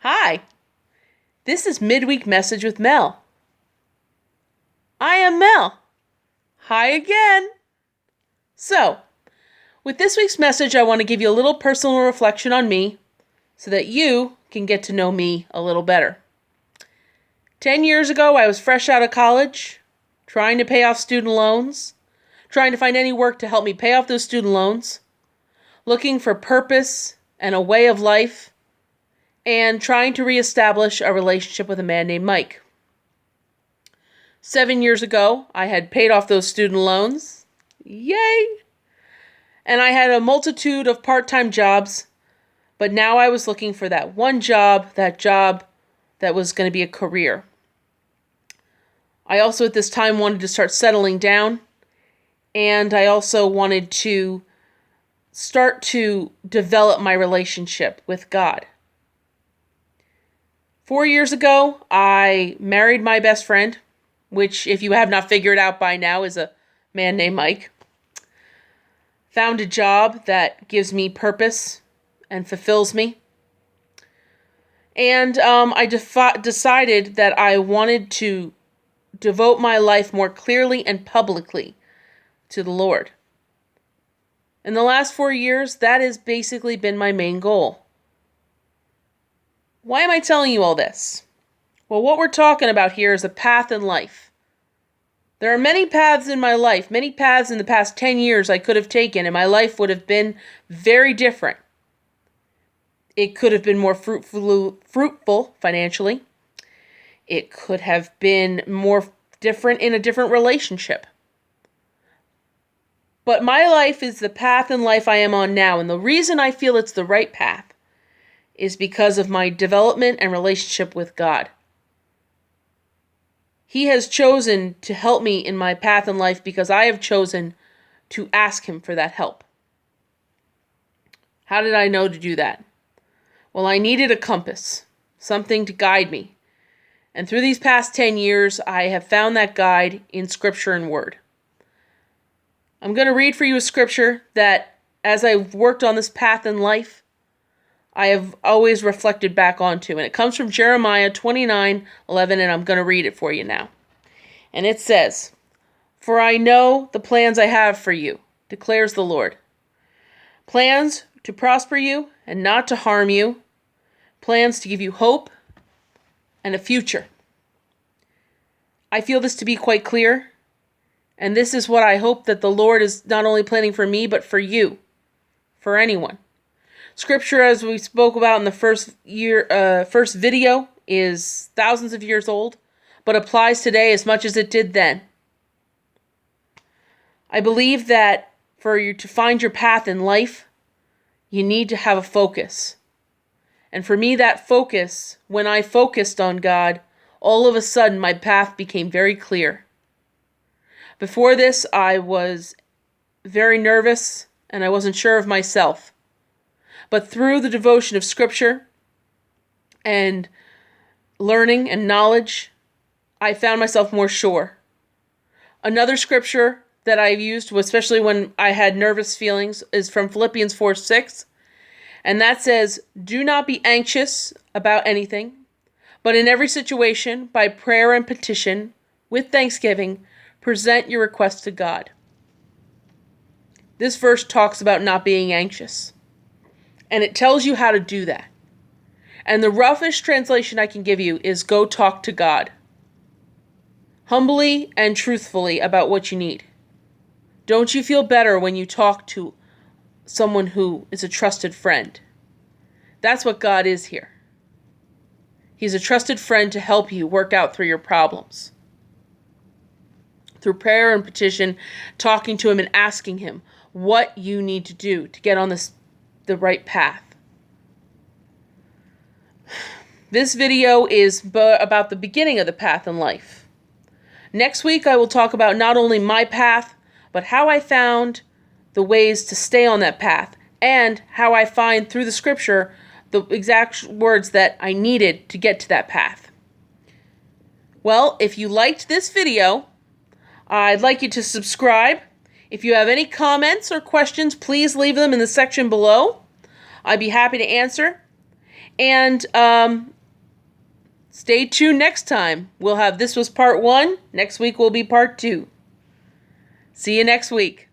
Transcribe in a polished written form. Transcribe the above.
Hi, this is Mid-Week Message with Mel. I am Mel. Hi again. So, with this week's message, I want to give you a little personal reflection on me so that you can get to know me a little better. 10 years ago, I was fresh out of college, trying to pay off student loans, trying to find any work to help me pay off those student loans, looking for purpose and a way of life, and trying to reestablish a relationship with a man named Mike. 7 years ago, I had paid off those student loans. Yay! And I had a multitude of part-time jobs, but now I was looking for that one job, that was going to be a career. I also at this time wanted to start settling down, and I also wanted to start to develop my relationship with God. 4 years ago, I married my best friend, which, if you have not figured out by now, is a man named Mike. Found a job that gives me purpose and fulfills me. And I decided that I wanted to devote my life more clearly and publicly to the Lord. In the last 4 years, that has basically been my main goal. Why am I telling you all this? Well, what we're talking about here is a path in life. There are many paths in my life, many paths in the past 10 years I could have taken, and my life would have been very different. It could have been more fruitful financially. It could have been more different in a different relationship. But my life is the path in life I am on now, and the reason I feel it's the right path is because of my development and relationship with God. He has chosen to help me in my path in life because I have chosen to ask Him for that help. How did I know to do that? Well, I needed a compass, something to guide me. And through these past 10 years, I have found that guide in Scripture and Word. I'm going to read for you a scripture that, as I've worked on this path in life, I have always reflected back onto. And it comes from Jeremiah 29:11, and I'm going to read it for you now. And it says, "For I know the plans I have for you, declares the Lord. Plans to prosper you and not to harm you. Plans to give you hope and a future." I feel this to be quite clear. And this is what I hope that the Lord is not only planning for me, but for you, for anyone. Scripture, as we spoke about in the first video, is thousands of years old, but applies today as much as it did then. I believe that for you to find your path in life, you need to have a focus. And for me, that focus, when I focused on God, all of a sudden my path became very clear. Before this, I was very nervous and I wasn't sure of myself. But through the devotion of Scripture and learning and knowledge, I found myself more sure. Another scripture that I've used, especially when I had nervous feelings, is from Philippians 4:6. And that says, "Do not be anxious about anything, but in every situation, by prayer and petition, with thanksgiving, present your requests to God." This verse talks about not being anxious. And it tells you how to do that. And the roughest translation I can give you is go talk to God. Humbly and truthfully about what you need. Don't you feel better when you talk to someone who is a trusted friend? That's what God is here. He's a trusted friend to help you work out through your problems. Through prayer and petition, talking to Him and asking Him what you need to do to get on the right path. This video is about the beginning of the path in life. Next week, I will talk about not only my path, but how I found the ways to stay on that path, and how I find through the Scripture the exact words that I needed to get to that path. Well, if you liked this video, I'd like you to subscribe. If you have any comments or questions, please leave them in the section below. I'd be happy to answer. And stay tuned next time. This was part 1. Next week will be part 2. See you next week.